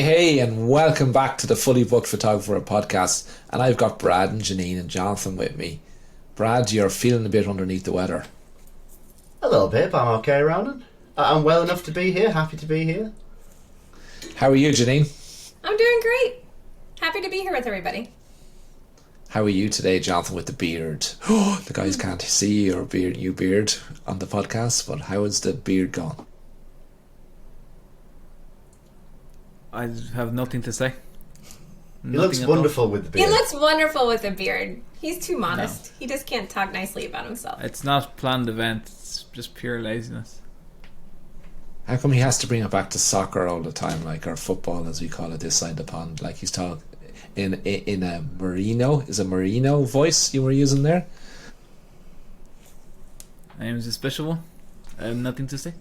Hey, and welcome back to the Fully Booked Photographer podcast. And I've got Brad and Janine and Jonathan with me. Brad, you're feeling a bit underneath the weather. A little bit, but I'm okay, Ronan. I'm well enough to be here, happy to be here. How are you, Janine? I'm doing great. Happy to be here with everybody. How are you today, Jonathan, with the beard? The guys can't see your beard on the podcast, but how is the beard gone? I have nothing to say. He looks wonderful with the beard. He looks wonderful with a beard. He's too modest. No. He just can't talk nicely about himself. It's not a planned event. It's just pure laziness. How come he has to bring it back to soccer all the time, like, or football as we call it this side of the pond? Like he's talking in a merino voice you were using there? I am suspicious. I have nothing to say.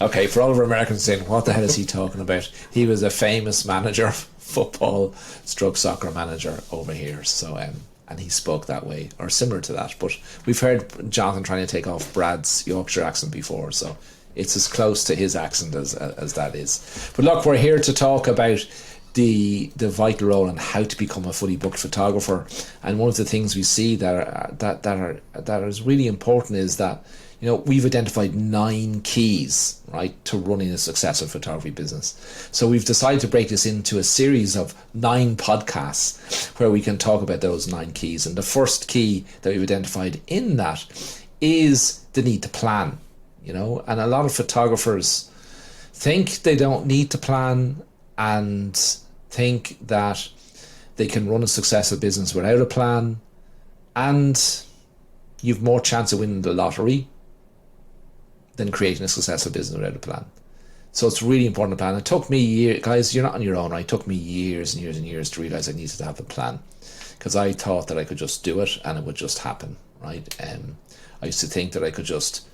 Okay, for all of our Americans saying, what the hell is he talking about? He was a famous manager, football stroke soccer manager over here. So, and he spoke that way, or similar to that. But we've heard Jonathan trying to take off Brad's Yorkshire accent before, so it's as close to his accent as that is. But look, we're here to talk about the vital role and how to become a fully booked photographer. And one of the things we see that is really important is that, you know, we've identified 9 keys, right, to running a successful photography business. So we've decided to break this into a series of 9 podcasts where we can talk about those 9 keys. And the first key that we've identified in that is the need to plan, you know. And a lot of photographers think they don't need to plan and think that they can run a successful business without a plan, and you've more chance of winning the lottery than creating a successful business without a plan. So it's really important to plan. It took me years, guys, you're not on your own, right? It took me years and years and years to realise I needed to have a plan, because I thought that I could just do it and it would just happen, right? I used to think that I could just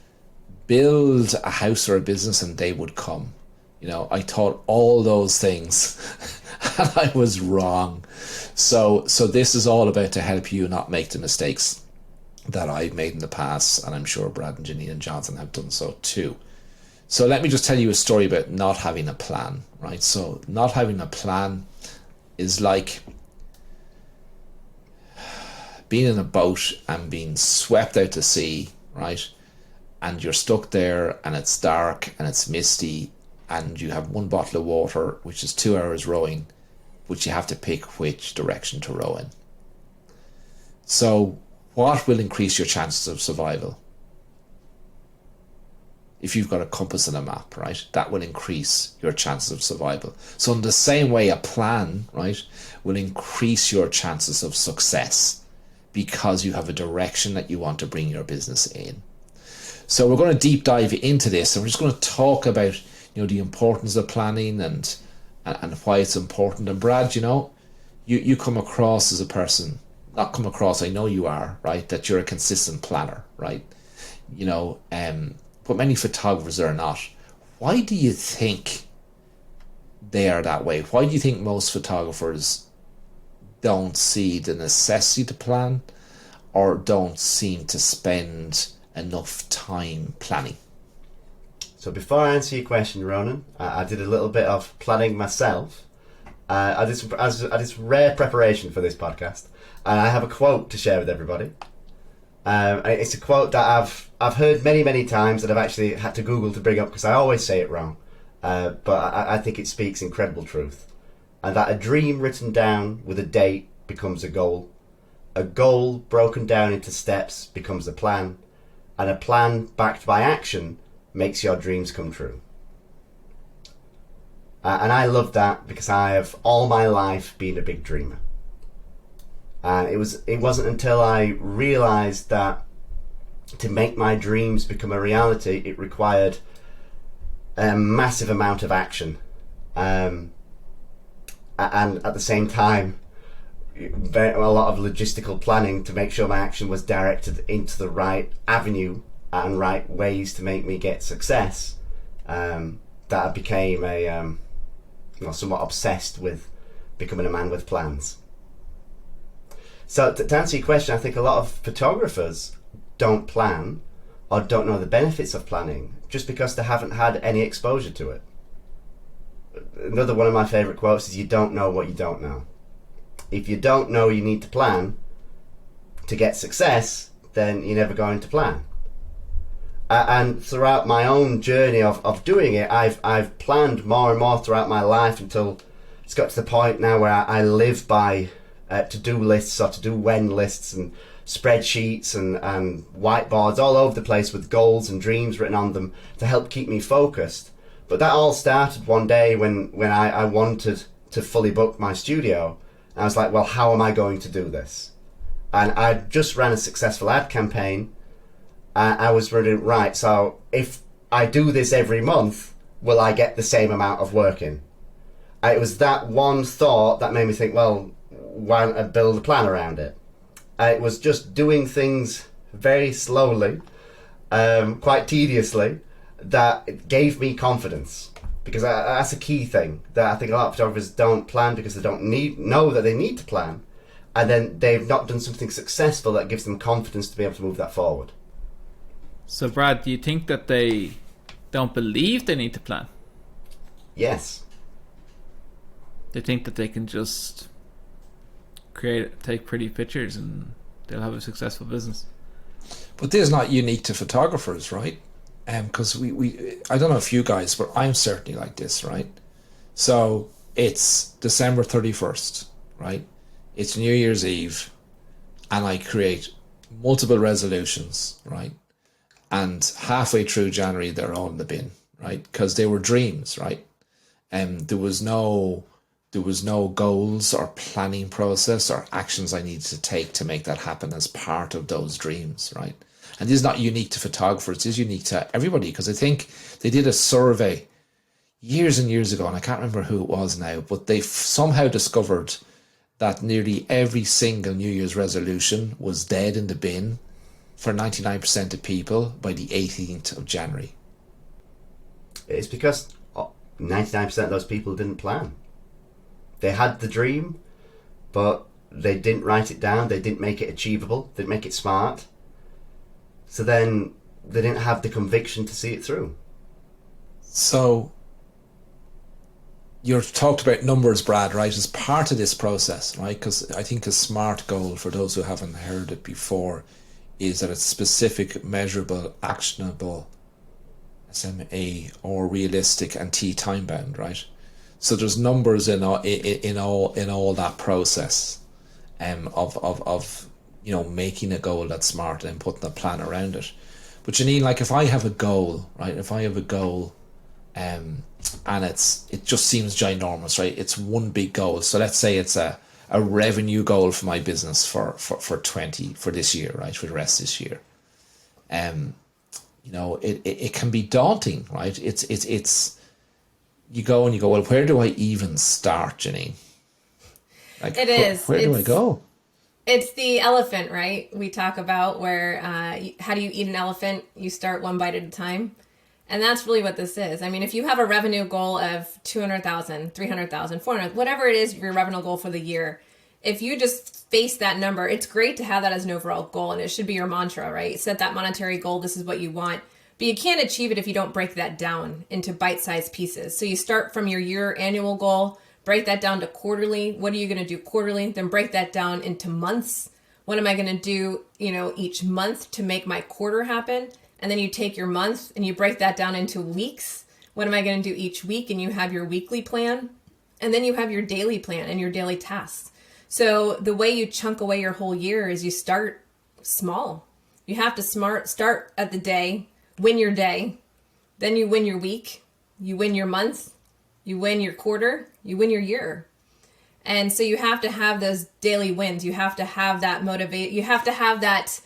build a house or a business and they would come. You know, I thought all those things and I was wrong. So this is all about to help you not make the mistakes that I've made in the past, and I'm sure Brad and Janine and Jonathan have done so too. So let me just tell you a story about not having a plan, right? So not having a plan is like being in a boat and being swept out to sea, right? And you're stuck there and it's dark and it's misty and you have 1 bottle of water, which is 2 hours rowing, which you have to pick which direction to row in. So what will increase your chances of survival? If you've got a compass and a map, right, that will increase your chances of survival. So in the same way, a plan, right, will increase your chances of success because you have a direction that you want to bring your business in. So we're going to deep dive into this, and we're just going to talk about, you know, the importance of planning and why it's important. And Brad, you know, you come across as a person, not come across, I know you are, right, that you're a consistent planner, right? You know, but many photographers are not. Why do you think they are that way? Why do you think most photographers don't see the necessity to plan or don't seem to spend enough time planning? So before I answer your question, Ronan, I did a little bit of planning myself. I did some rare preparation for this podcast, and I have a quote to share with everybody. It's a quote that I've heard many times, and I've actually had to Google to bring up because I always say it wrong. But I think it speaks incredible truth, and that a dream written down with a date becomes a goal broken down into steps becomes a plan, and a plan backed by action makes your dreams come true. And I love that because I have all my life been a big dreamer. And it wasn't until I realised that to make my dreams become a reality, it required a massive amount of action. And at the same time, a lot of logistical planning to make sure my action was directed into the right avenue and right ways to make me get success. That I became somewhat obsessed with becoming a man with plans. So to answer your question, I think a lot of photographers don't plan or don't know the benefits of planning just because they haven't had any exposure to it. another one of my favourite quotes is, you don't know what you don't know. If you don't know you need to plan to get success, then you're never going to plan. And throughout my own journey of doing it, I've planned more and more throughout my life until it's got to the point now where I live by to-do lists or to-do-when lists and spreadsheets and whiteboards all over the place with goals and dreams written on them to help keep me focused. But that all started one day when I wanted to fully book my studio. And I was like, well, how am I going to do this? And I just ran a successful ad campaign. I was running, right, so if I do this every month, will I get the same amount of work in? It was that one thought that made me think, well, why don't I build a plan around it? It was just doing things very slowly, quite tediously, that gave me confidence. Because that's a key thing that I think a lot of photographers don't plan because they don't know that they need to plan, and then they've not done something successful that gives them confidence to be able to move that forward. So, Brad, do you think that they don't believe they need to plan? Yes. They think that they can just take pretty pictures and they'll have a successful business. But this is not unique to photographers, right? Because we I don't know if you guys, but I'm certainly like this, right? So it's December 31st, right? It's New Year's Eve, and I create multiple resolutions, right? And halfway through January, they're all in the bin, right? Because they were dreams, right? There was no goals or planning process or actions I needed to take to make that happen as part of those dreams, right? And this is not unique to photographers, it's unique to everybody, because I think they did a survey years and years ago, and I can't remember who it was now, but they somehow discovered that nearly every single New Year's resolution was dead in the bin for 99% of people by the 18th of January. It's because 99% of those people didn't plan. They had the dream, but they didn't write it down, they didn't make it achievable, they didn't make it smart. So then they didn't have the conviction to see it through. So you're talked about numbers, Brad, right, as part of this process, right? Because I think a SMART goal, for those who haven't heard it before, is that it's specific, measurable, actionable, SMA, or realistic, and T time bound, right? So there's numbers in all that process, of making a goal that's smart and putting a plan around it. But Janine, like, if I have a goal, right? If I have a goal, and it just seems ginormous, right? It's one big goal. So let's say it's a revenue goal for my business for this year, right? For the rest of this year. It can be daunting, right? It's you go, well, where do I even start, Janine? Like, it is. Where do I go? It's the elephant, right? We talk about where, how do you eat an elephant? You start one bite at a time. And that's really what this is. I mean, if you have a revenue goal of 200,000, 300,000, 400, whatever it is, your revenue goal for the year, if you just face that number, it's great to have that as an overall goal, and it should be your mantra, right? Set that monetary goal. This is what you want. But you can't achieve it if you don't break that down into bite-sized pieces. So you start from your annual goal, break that down to quarterly. What are you going to do quarterly? Then break that down into months. What am I going to do, each month to make my quarter happen? And then you take your month and you break that down into weeks. What am I going to do each week? And you have your weekly plan. And then you have your daily plan and your daily tasks. So the way you chunk away your whole year is you start small. You have to start at the day, win your day. Then you win your week. You win your month. You win your quarter. You win your year. And so you have to have those daily wins. You have to have that motivate. You have to have that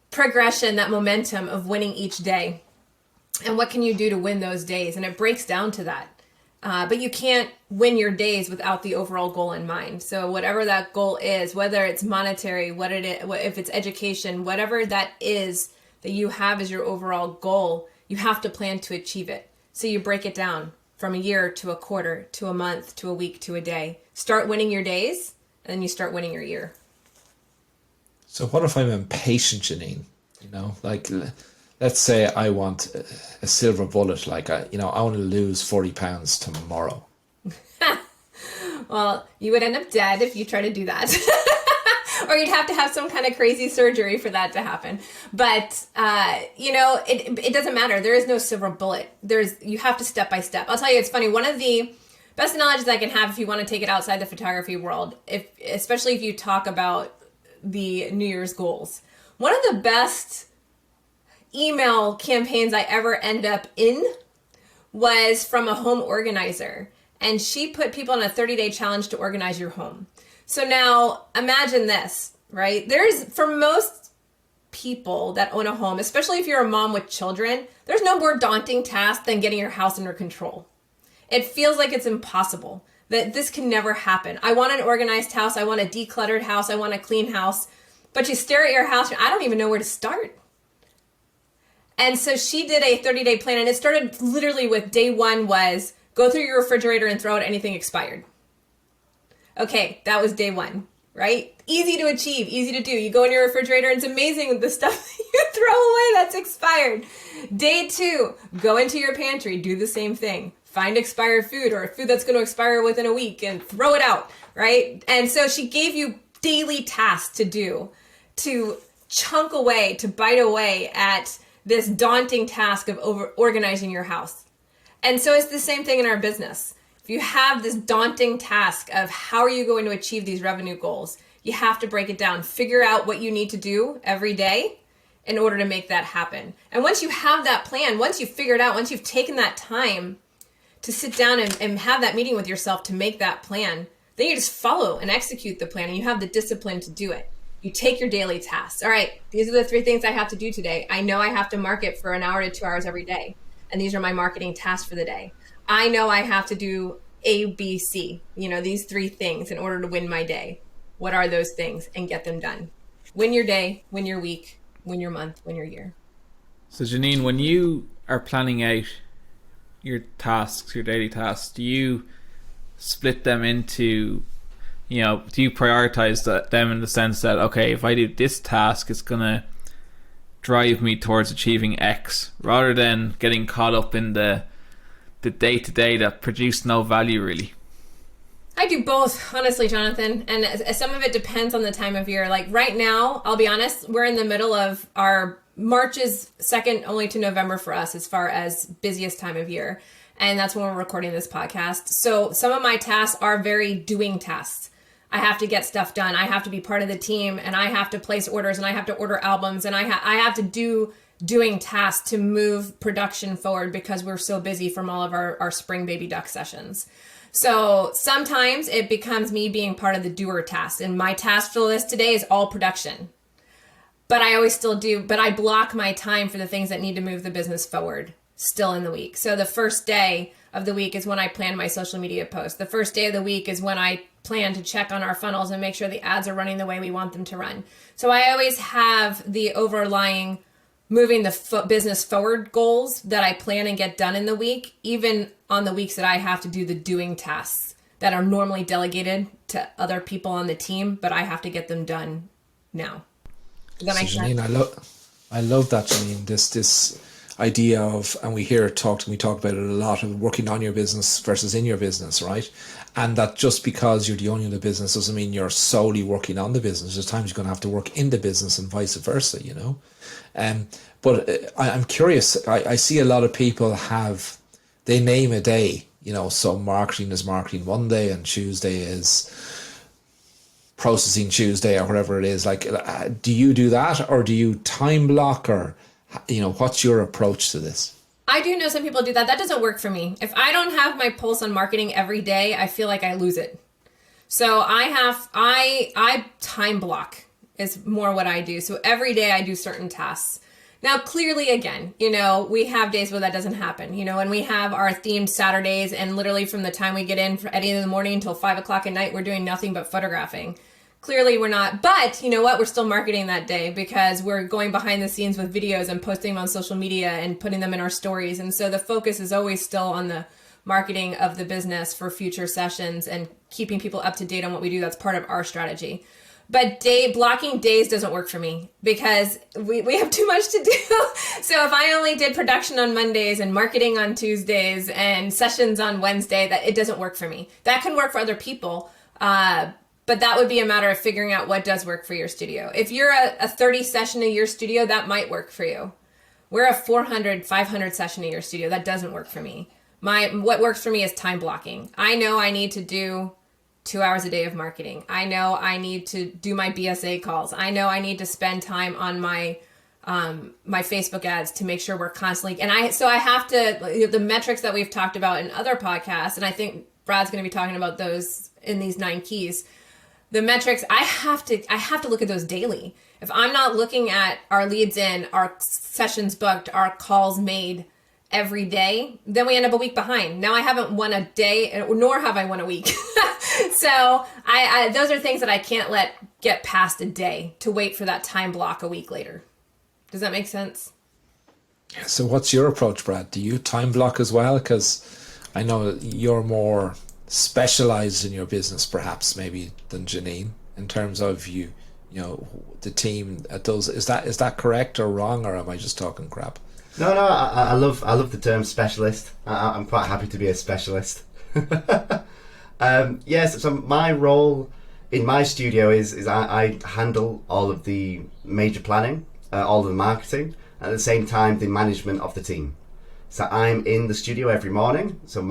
progression, that momentum of winning each day. And what can you do to win those days? And it breaks down to that. But you can't win your days without the overall goal in mind. So whatever that goal is, whether it's monetary, if it's education, whatever that is that you have as your overall goal, you have to plan to achieve it. So you break it down from a year to a quarter to a month to a week to a day. Start winning your days, and then you start winning your year. So what if I'm impatient, Janine? Like, let's say I want a silver bullet. Like, I want to lose 40 pounds tomorrow, Well, you would end up dead if you try to do that. Or you'd have to have some kind of crazy surgery for that to happen. But, it doesn't matter. There is no silver bullet. You have to step by step. I'll tell you, it's funny. One of the best analogies I can have if you want to take it outside the photography world, especially if you talk about the New Year's goals. One of the best email campaigns I ever ended up in was from a home organizer. And she put people on a 30-day challenge to organize your home. So now imagine this, right? For most people that own a home, especially if you're a mom with children, there's no more daunting task than getting your house under control. It feels like it's impossible, that this can never happen. I want an organized house. I want a decluttered house. I want a clean house. But you stare at your house, I don't even know where to start. And so she did a 30-day plan, and it started literally with day one was go through your refrigerator and throw out anything expired. Okay, that was day one, right? Easy to achieve, easy to do. You go in your refrigerator, and it's amazing the stuff you throw away that's expired. Day two, go into your pantry, do the same thing. Find expired food or food that's going to expire within a week and throw it out, right? And so she gave you daily tasks to do, to chunk away, to bite away at this daunting task of organizing your house. And so it's the same thing in our business. If you have this daunting task of how are you going to achieve these revenue goals, you have to break it down, figure out what you need to do every day in order to make that happen. And once you have that plan, once you've figured out, once you've taken that time to sit down and have that meeting with yourself to make that plan, then you just follow and execute the plan, and you have the discipline to do it. You take your daily tasks. All right, these are the 3 things I have to do today. I know I have to market for an hour to 2 hours every day, and these are my marketing tasks for the day. I know I have to do A, B, C, these 3 things in order to win my day. What are those things? And get them done. Win your day, win your week, win your month, win your year. So Janine, when you are planning out your tasks, your daily tasks, do you split them into, do you prioritize them in the sense that, okay, if I do this task, it's going to drive me towards achieving X, rather than getting caught up in the day-to-day that produce no value really? I do both, honestly, Jonathan. And some of it depends on the time of year. Like right now, I'll be honest, we're in the middle of our March is second only to November for us as far as busiest time of year. And that's when we're recording this podcast. So some of my tasks are very doing tasks. I have to get stuff done. I have to be part of the team, and I have to place orders, and I have to order albums, and I have to do doing tasks to move production forward because we're so busy from all of our spring baby duck sessions. So sometimes it becomes me being part of the doer task, and my task for the list today is all production. But I always still do, but I block my time for the things that need to move the business forward still in the week. So the first day of the week is when I plan my social media posts. The first day of the week is when I plan to check on our funnels and make sure the ads are running the way we want them to run. So I always have the overlying moving the business forward goals that I plan and get done in the week, even on the weeks that I have to do the doing tasks that are normally delegated to other people on the team, but I have to get them done now. Does that make sense? Janine, I love that, Janine, this idea of, and we talk about it a lot, of working on your business versus in your business, right? And that just because you're the owner of the business doesn't mean you're solely working on the business. There's times you're going to have to work in the business and vice versa, But I'm curious, I see a lot of people they name a day, so marketing is marketing Monday and Tuesday is processing Tuesday or whatever it is. Like, do you do that, or do you time block, or, what's your approach to this? I do know some people do that. That doesn't work for me. If I don't have my pulse on marketing every day, I feel like I lose it. So I time block is more what I do. So every day I do certain tasks. Now, clearly, again, we have days where that doesn't happen, and we have our themed Saturdays, and literally from the time we get in at 8 in the morning until 5 o'clock at night, we're doing nothing but photographing. Clearly we're not, but you know what? We're still marketing that day because we're going behind the scenes with videos and posting them on social media and putting them in our stories. And so the focus is always still on the marketing of the business for future sessions and keeping people up to date on what we do. That's part of our strategy. But blocking days doesn't work for me because we have too much to do. So if I only did production on Mondays and marketing on Tuesdays and sessions on Wednesday, that it doesn't work for me. That can work for other people. But that would be a matter of figuring out what does work for your studio. If you're a 30 session a year studio, that might work for you. We're a 400, 500 session a year studio. That doesn't work for me. What works for me is time blocking. I know I need to do 2 hours a day of marketing. I know I need to do my BSA calls. I know I need to spend time on my Facebook ads to make sure we're constantly, I have to, the metrics that we've talked about in other podcasts, and I think Brad's going to be talking about those in these 9 keys. The metrics, I have to look at those daily. If I'm not looking at our leads in, our sessions booked, our calls made every day, then we end up a week behind. Now I haven't won a day, nor have I won a week. So those are things that I can't let get past a day to wait for that time block a week later. Does that make sense? So what's your approach, Brad? Do you time block as well? Because I know you're more specialized in your business perhaps maybe than Janine in terms of you know the team does. Is that correct or wrong, or am I just talking crap? No, I love the term specialist. I'm quite happy to be a specialist. Yes, so my role in my studio is I handle all of the major planning, all of the marketing, and at the same time the management of the team. So I'm in the studio every morning. So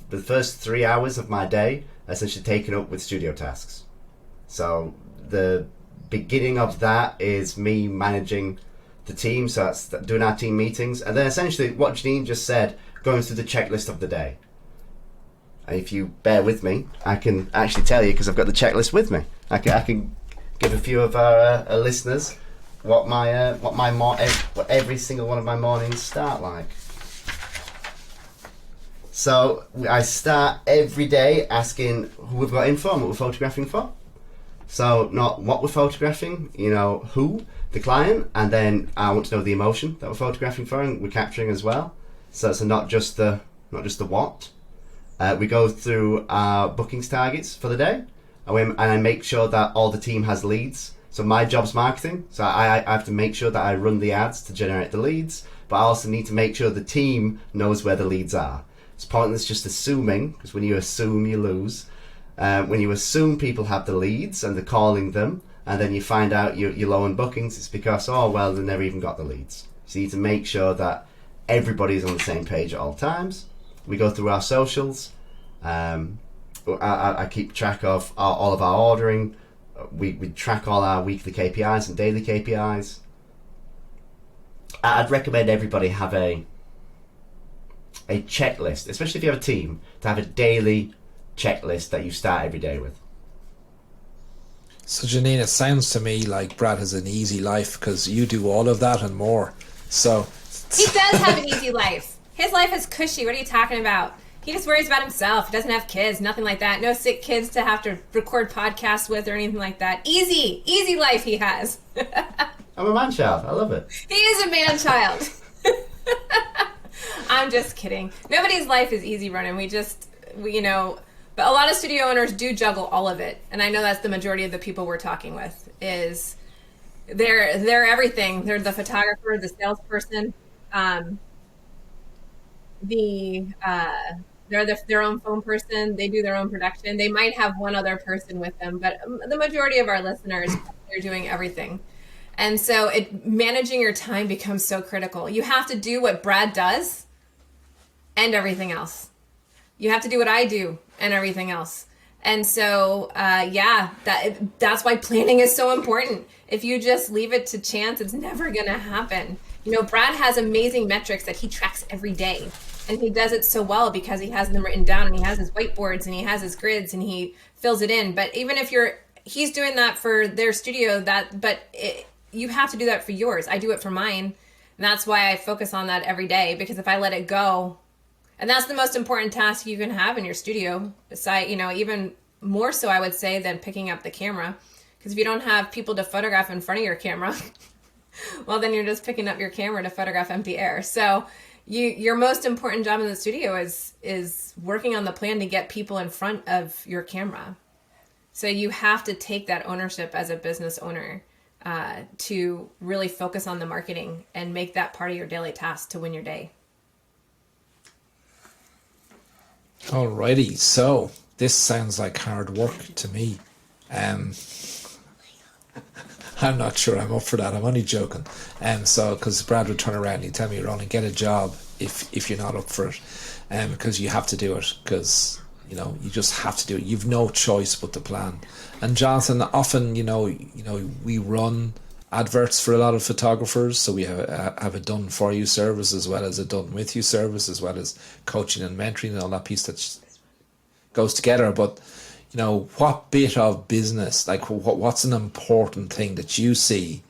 the first 3 hours of my day are essentially taken up with studio tasks. So the beginning of that is me managing the team. So that's doing our team meetings. And then essentially what Janine just said, going through the checklist of the day. And if you bear with me, I can actually tell you, because I've got the checklist with me. I can give a few of our listeners what every single one of my mornings start like. So I start every day asking who we've got in for and what we're photographing for. So not what we're photographing, who, the client, and then I want to know the emotion that we're photographing for and we're capturing as well. So it's not just the what. We go through our bookings targets for the day, and I make sure that all the team has leads. So my job's marketing, so I have to make sure that I run the ads to generate the leads, but I also need to make sure the team knows where the leads are. It's pointless just assuming, because when you assume, you lose. When you assume people have the leads and they're calling them, and then you find out you're low on bookings, it's because, they never even got the leads. So you need to make sure that everybody's on the same page at all times. We go through our socials. I keep track of all of our ordering. We track all our weekly KPIs and daily KPIs. I'd recommend everybody have a checklist, especially if you have a team, to have a daily checklist that you start every day with. So Janine, it sounds to me like Brad has an easy life because you do all of that and more. So he does have an easy life. His life is cushy. What are you talking about? He just worries about himself. He doesn't have kids, nothing like that. No sick kids to have to record podcasts with or anything like that. Easy life he has. I'm a man child. I love it. He is a man child. I'm just kidding. Nobody's life is easy, Ronan. But a lot of studio owners do juggle all of it. And I know that's the majority of the people we're talking with is they're everything. They're the photographer, the salesperson, they're their own phone person. They do their own production. They might have one other person with them, but the majority of our listeners, they're doing everything. And so managing your time becomes so critical. You have to do what Brad does and everything else. You have to do what I do and everything else. And so, that's why planning is so important. If you just leave it to chance, it's never going to happen. Brad has amazing metrics that he tracks every day. And he does it so well because he has them written down and he has his whiteboards and he has his grids and he fills it in. But even if he's doing that for their studio, you have to do that for yours. I do it for mine. And that's why I focus on that every day, because if I let it go, and that's the most important task you can have in your studio, even more so I would say than picking up the camera. Because if you don't have people to photograph in front of your camera, well, then you're just picking up your camera to photograph empty air. So your most important job in the studio is working on the plan to get people in front of your camera. So you have to take that ownership as a business owner to really focus on the marketing and make that part of your daily task to win your day. Alrighty, so this sounds like hard work to me. I'm not sure I'm up for that. I'm only joking. So because Brad would turn around and he'd tell me, Ronan, get a job if you're not up for it, because you have to do it, because you just have to do it. You've no choice but to plan. And Jonathan, often we run adverts for a lot of photographers, so we have a done for you service as well as a done with you service, as well as coaching and mentoring and all that piece that goes together. But what bit of business, like what's an important thing that you see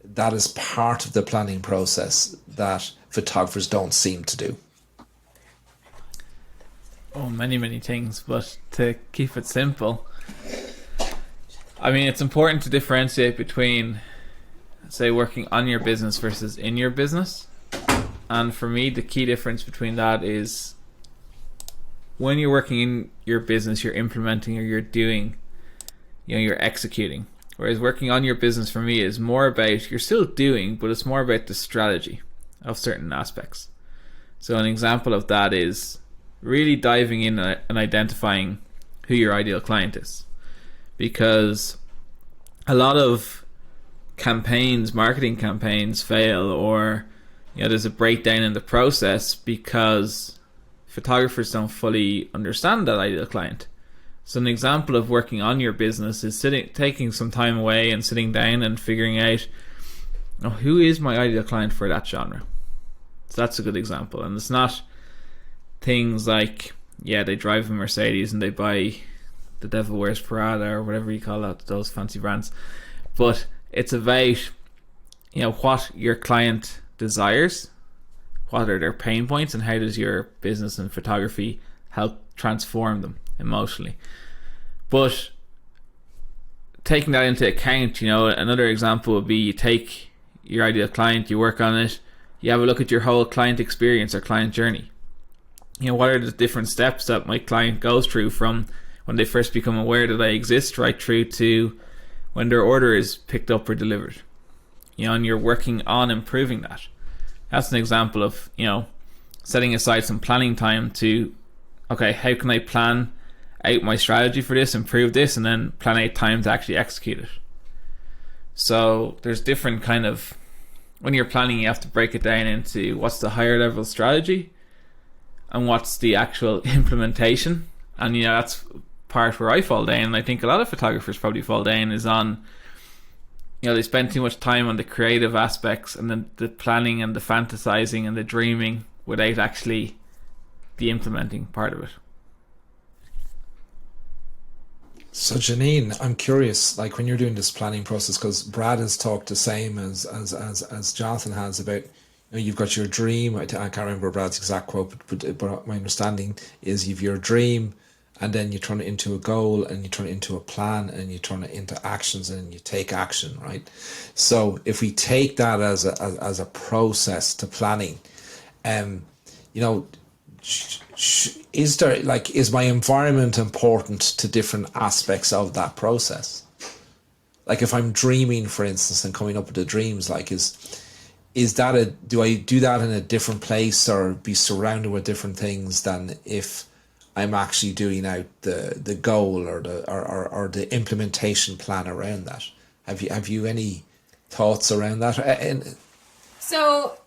that is part of the planning process that photographers don't seem to do? Oh, many things, but to keep it simple, I mean, it's important to differentiate between, say, working on your business versus in your business. And for me, the key difference between that is when you're working in your business, you're implementing, or you're doing, you're executing. Whereas working on your business for me is more about, you're still doing, but it's more about the strategy of certain aspects. So an example of that is really diving in and identifying who your ideal client is. Because a lot of campaigns, marketing campaigns fail, or there's a breakdown in the process because photographers don't fully understand that ideal client. So an example of working on your business is taking some time away and sitting down and figuring out, who is my ideal client for that genre. So that's a good example. And it's not things like, they drive a Mercedes and they buy the Devil Wears Prada or whatever you call that, those fancy brands. But it's about, what your client desires, what are their pain points, and how does your business and photography help transform them emotionally. But taking that into account, another example would be, you take your ideal client, you work on it, you have a look at your whole client experience or client journey. What are the different steps that my client goes through from when they first become aware that I exist right through to when their order is picked up or delivered. And you're working on improving that. That's an example of, setting aside some planning time to, okay, how can I plan out my strategy for this, improve this, and then plan out time to actually execute it. So there's different kind of, when you're planning, you have to break it down into what's the higher level strategy and what's the actual implementation. And that's part where I fall down, and I think a lot of photographers probably fall down, is on, they spend too much time on the creative aspects and then the planning and the fantasizing and the dreaming without actually the implementing part of it. So Janine, I'm curious, like when you're doing this planning process, because Brad has talked the same as Jonathan has about, you've got your dream. I can't remember Brad's exact quote, but my understanding is you've your dream, and then you turn it into a goal, and you turn it into a plan, and you turn it into actions, and you take action, right? So if we take that as a process to planning, is my environment important to different aspects of that process? Like if I'm dreaming, for instance, and coming up with the dreams, like do I do that in a different place or be surrounded with different things than if I'm actually doing out the goal or the implementation plan around that? Have you any thoughts around that? So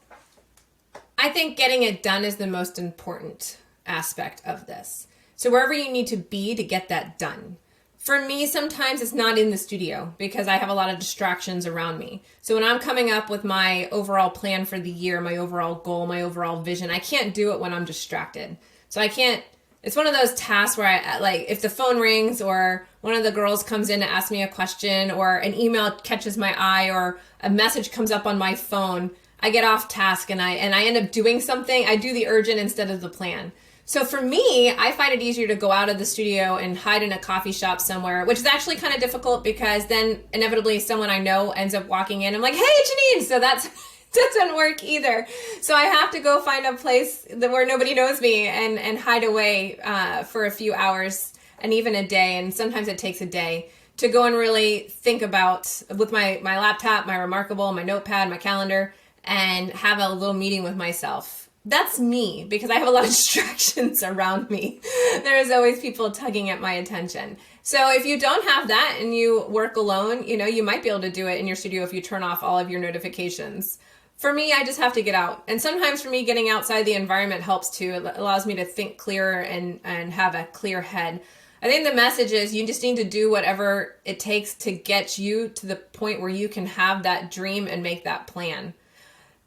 I think getting it done is the most important aspect of this. So wherever you need to be to get that done. For me, sometimes it's not in the studio because I have a lot of distractions around me. So when I'm coming up with my overall plan for the year, my overall goal, my overall vision, I can't do it when I'm distracted. So I can't, it's one of those tasks where I, like, if the phone rings or one of the girls comes in to ask me a question or an email catches my eye or a message comes up on my phone, I get off task and I end up doing something. I do the urgent instead of the plan. So for me, I find it easier to go out of the studio and hide in a coffee shop somewhere, which is actually kind of difficult because then inevitably someone I know ends up walking in. I'm like, hey, Janine. So that doesn't work either. So I have to go find a place where nobody knows me and hide away for a few hours and even a day, and sometimes it takes a day to go and really think about with my laptop, my Remarkable, my notepad, my calendar, and have a little meeting with myself. That's me, because I have a lot of distractions around me. There's always people tugging at my attention. So if you don't have that and you work alone, you might be able to do it in your studio if you turn off all of your notifications. For me, I just have to get out. And sometimes for me, getting outside the environment helps too. It allows me to think clearer and have a clear head. I think the message is you just need to do whatever it takes to get you to the point where you can have that dream and make that plan.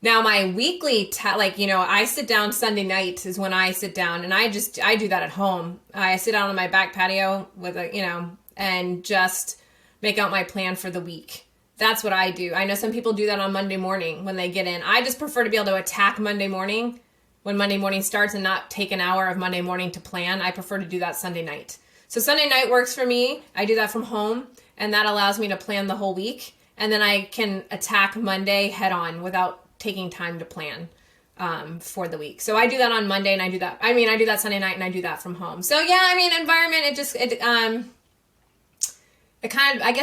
Now, my weekly, I sit down Sunday night is when I sit down, and I do that at home. I sit down on my back patio with and just make out my plan for the week. That's what I do. I know some people do that on Monday morning when they get in. I just prefer to be able to attack Monday morning when Monday morning starts and not take an hour of Monday morning to plan. I prefer to do that Sunday night. So Sunday night works for me. I do that from home, and that allows me to plan the whole week. And then I can attack Monday head on without taking time to plan for the week. So I do that on Monday, and I do that Sunday night, and I do that from home. So yeah, environment, I guess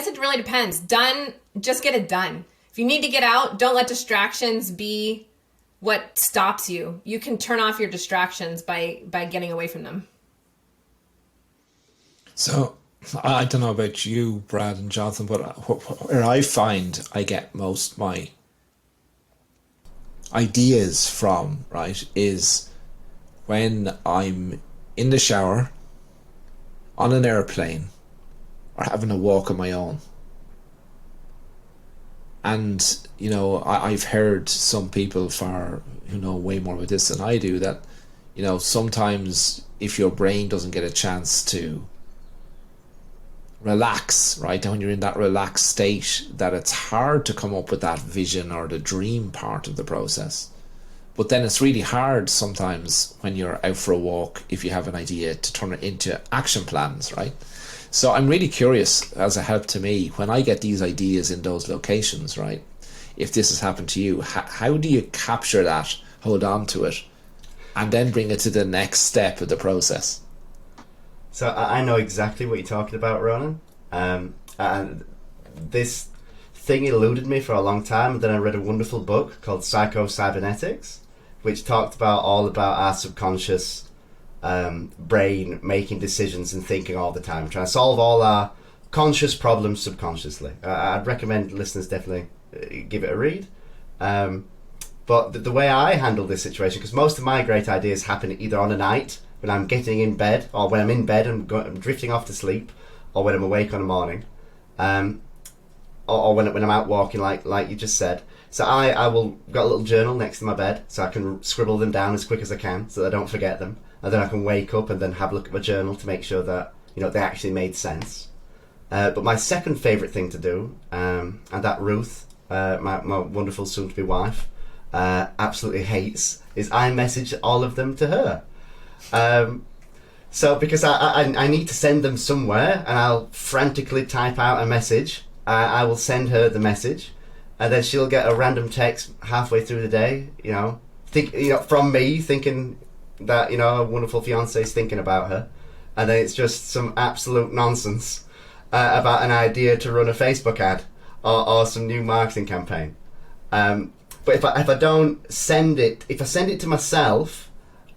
it really depends. Just get it done. If you need to get out, don't let distractions be what stops you. You can turn off your distractions by getting away from them. So I don't know about you, Brad and Jonathan, but where I find I get most my ideas from, right, is when I'm in the shower, on an airplane, or having a walk on my own. And, I've heard some people who know way more about this than I do, that, sometimes if your brain doesn't get a chance to relax, right, and when you're in that relaxed state, that it's hard to come up with that vision or the dream part of the process. But then it's really hard sometimes when you're out for a walk, if you have an idea, to turn it into action plans, right? So I'm really curious, as a help to me, when I get these ideas in those locations, right, if this has happened to you, how do you capture that, hold on to it, and then bring it to the next step of the process? So I know exactly what you're talking about, Ronan. And this thing eluded me for a long time. And then I read a wonderful book called Psycho-Cybernetics, which talked about our subconscious brain making decisions and thinking all the time, trying to solve all our conscious problems subconsciously. I'd recommend listeners definitely give it a read. But the way I handle this situation, because most of my great ideas happen either on a night when I'm getting in bed, or when I'm in bed and I'm drifting off to sleep, or when I'm awake on a morning, or when I'm out walking, like you just said. So I will got a little journal next to my bed, so I can scribble them down as quick as I can, so that I don't forget them, and then I can wake up and then have a look at my journal to make sure that they actually made sense. But my second favourite thing to do, and that Ruth, my wonderful soon-to-be wife, absolutely hates, is I message all of them to her. So because I need to send them somewhere, and I'll frantically type out a message. I will send her the message, and then she'll get a random text halfway through the day, from me, thinking that a wonderful fiance is thinking about her, and then it's just some absolute nonsense about an idea to run a Facebook ad or some new marketing campaign. But if I don't send it, if I send it to myself,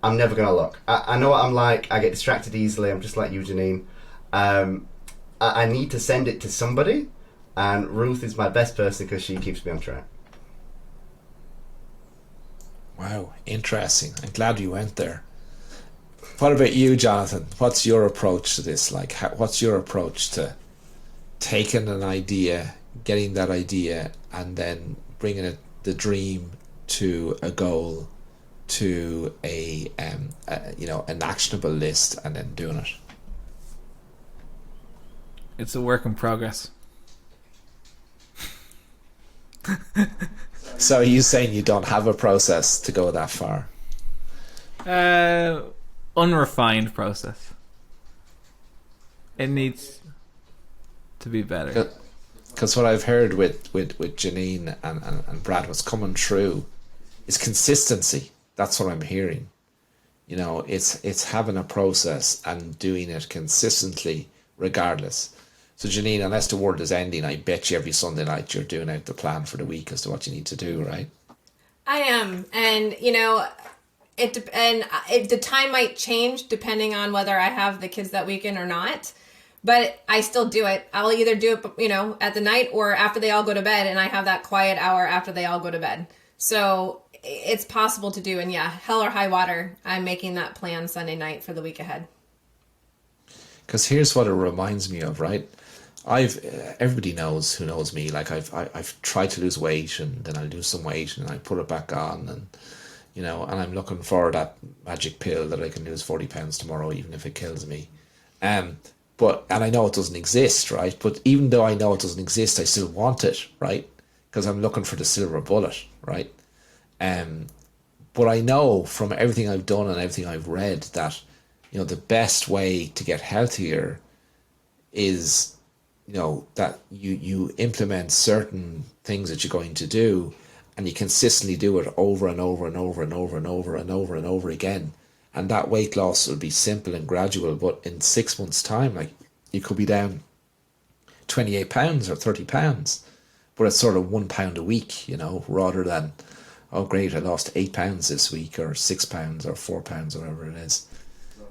I'm never going to look. I know what I'm like. I get distracted easily. I'm just like you, Janine. I need to send it to somebody, and Ruth is my best person because she keeps me on track. Wow, interesting. I'm glad you went there. What about you, Jonathan? What's your approach to this? What's your approach to taking an idea, getting that idea, and then bringing the dream to a goal, to an actionable list, and then doing it? It's a work in progress. So are you saying you don't have a process to go that far? Unrefined process. It needs to be better. Because what I've heard with Janine and Brad, what's coming through is consistency. That's what I'm hearing. You know, it's having a process and doing it consistently, regardless. So Janine, unless the world is ending, I bet you every Sunday night you're doing out the plan for the week as to what you need to do, right? I am, and the time might change depending on whether I have the kids that weekend or not. But I still do it. I'll either do it, at the night or after they all go to bed, and I have that quiet hour after they all go to bed. So it's possible to do, and yeah, hell or high water, I'm making that plan Sunday night for the week ahead. Because here's what it reminds me of, right? Everybody knows who knows me. Like I've tried to lose weight, and then I lose some weight, and I put it back on, and and I'm looking for that magic pill that I can lose 40 pounds tomorrow, even if it kills me. And I know it doesn't exist, right? But even though I know it doesn't exist, I still want it, right? Because I'm looking for the silver bullet, right? But I know from everything I've done and everything I've read that, the best way to get healthier is, that you implement certain things that you're going to do, and you consistently do it over and over and over and over and over and over and over again. And that weight loss will be simple and gradual, but in 6 months' time, like, you could be down 28 pounds or 30 pounds, but it's sort of 1 pound a week, rather than, oh great, I lost 8 pounds this week, or 6 pounds or 4 pounds, or whatever it is.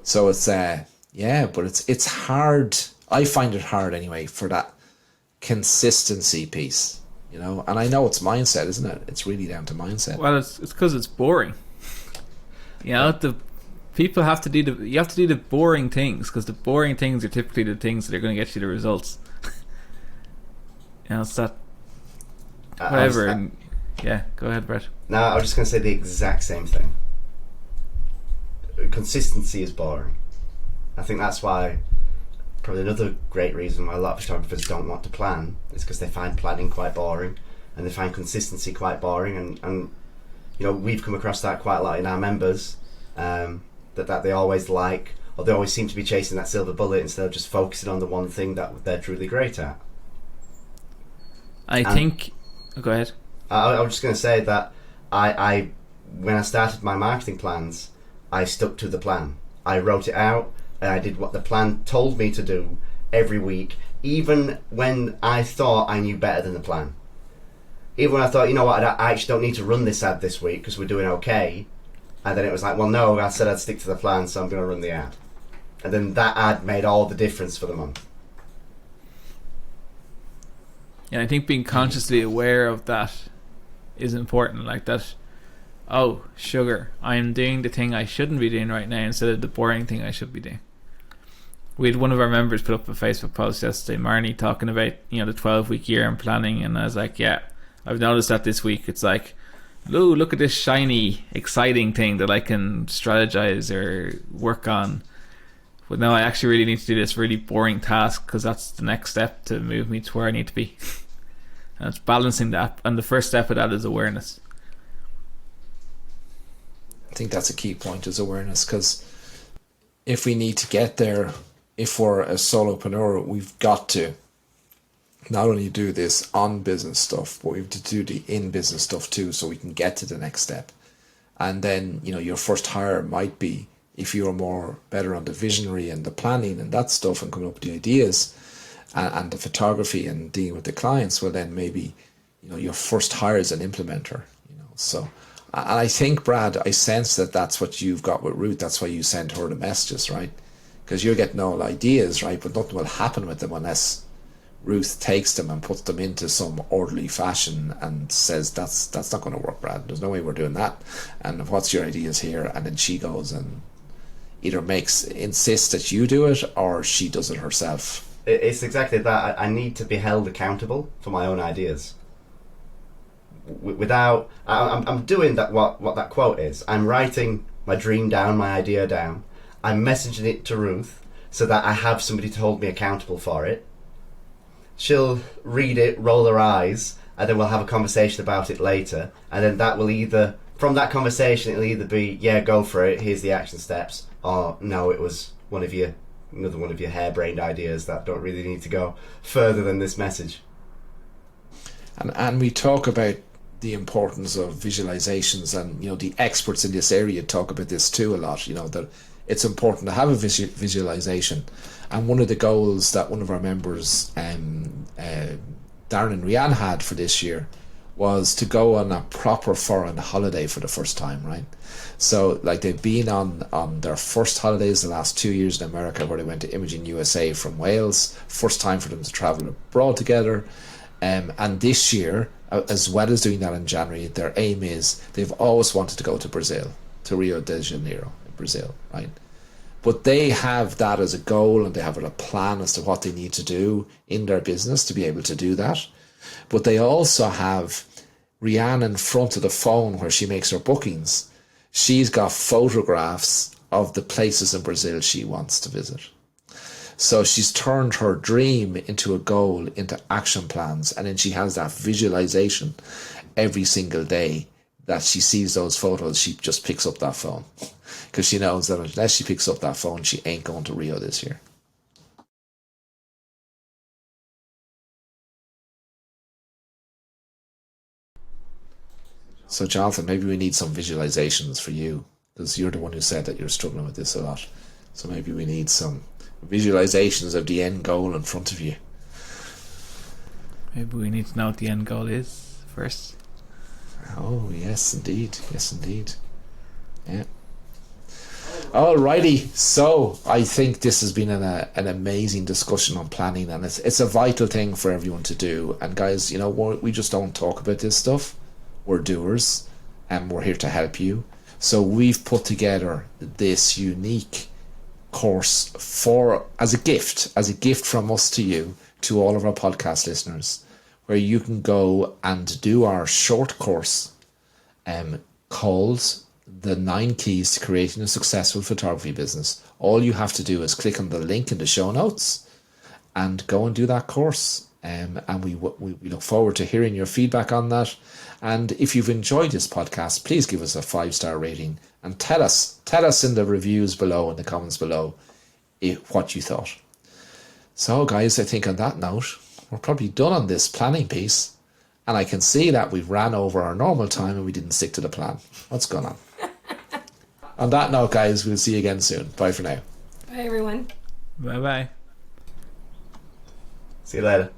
So it's, but it's hard. I find it hard anyway for that consistency piece, and I know it's mindset, isn't it? It's really down to mindset. Well, it's because it's boring. The people have to do you have to do the boring things, because the boring things are typically the things that are going to get you the results. It's that whatever. Yeah, go ahead, Brett. No, I was just going to say the exact same thing. Consistency is boring. I think that's why, probably another great reason why a lot of photographers don't want to plan is because they find planning quite boring, and they find consistency quite boring, and we've come across that quite a lot in our members, that they always like, or they always seem to be chasing that silver bullet instead of just focusing on the one thing that they're truly great at. I think... go ahead. I was just going to say that I when I started my marketing plans, I stuck to the plan. I wrote it out, and I did what the plan told me to do every week, even when I thought I knew better than the plan. Even when I thought, I actually don't need to run this ad this week because we're doing okay. And then it was like, well, no, I said I'd stick to the plan, so I'm going to run the ad. And then that ad made all the difference for the month. Yeah, I think being consciously aware of that is important. Like that, oh, sugar, I'm doing the thing I shouldn't be doing right now instead of the boring thing I should be doing. We had one of our members put up a Facebook post yesterday, Marnie, talking about, the 12-week year and planning. And I was like, yeah, I've noticed that this week. It's like, ooh, look at this shiny, exciting thing that I can strategize or work on. But no, I actually really need to do this really boring task, because that's the next step to move me to where I need to be. And it's balancing that. And the first step of that is awareness. I think that's a key point, is awareness, because if we need to get there, if we're a solopreneur, we've got to not only do this on business stuff, but we have to do the in business stuff too, so we can get to the next step. And then, your first hire might be, if you're more better on the visionary and the planning and that stuff and coming up with the ideas and the photography and dealing with the clients, well then maybe, your first hire is an implementer, so. And I think, Brad, I sense that that's what you've got with Ruth. That's why you send her the messages, right? Because you're getting all ideas, right? But nothing will happen with them unless Ruth takes them and puts them into some orderly fashion and says, that's not going to work, Brad. There's no way we're doing that. And what's your ideas here? And then she goes and either insists that you do it, or she does it herself. It's exactly that. I need to be held accountable for my own ideas. Without, I'm doing that. What that quote is. I'm writing my dream down, my idea down. I'm messaging it to Ruth so that I have somebody to hold me accountable for it. She'll read it, roll her eyes, and then we'll have a conversation about it later. And then that will either, from that conversation, it'll either be, yeah, go for it, here's the action steps, or no, it was another one of your harebrained ideas that don't really need to go further than this message. And we talk about the importance of visualizations, and the experts in this area talk about this too a lot. That it's important to have a visualization. And one of the goals that one of our members, Darren and Rianne, had for this year was to go on a proper foreign holiday for the first time, right? So like they've been on their first holidays the last 2 years in America, where they went to Imaging USA from Wales. First time for them to travel abroad together. And this year, as well as doing that in January, their aim is they've always wanted to go to Brazil, to Rio de Janeiro in Brazil, right? But they have that as a goal, and they have a plan as to what they need to do in their business to be able to do that. But they also have Rianne in front of the phone where she makes her bookings. She's got photographs of the places in Brazil she wants to visit. So she's turned her dream into a goal, into action plans, and then she has that visualization every single day that she sees those photos. She just picks up that phone, because she knows that unless she picks up that phone, she ain't going to Rio this year. So Jonathan, maybe we need some visualizations for you, because you're the one who said that you're struggling with this a lot. So maybe we need some visualizations of the end goal in front of you. Maybe we need to know what the end goal is first. Oh, yes, indeed. Yes, indeed. Yeah. Alrighty. So I think this has been an amazing discussion on planning, and it's a vital thing for everyone to do. And guys, we just don't talk about this stuff. We're doers, and we're here to help you. So we've put together this unique course as a gift from us to you, to all of our podcast listeners, where you can go and do our short course called The 9 Keys to Creating a Successful Photography Business. All you have to do is click on the link in the show notes and go and do that course. And we look forward to hearing your feedback on that. And if you've enjoyed this podcast, please give us a 5-star rating and tell us in the reviews below, in the comments below, what you thought. So guys, I think on that note, we're probably done on this planning piece, and I can see that we've ran over our normal time and we didn't stick to the plan. What's going on? On that note, guys, we'll see you again soon. Bye for now. Bye, everyone. Bye bye. See you later.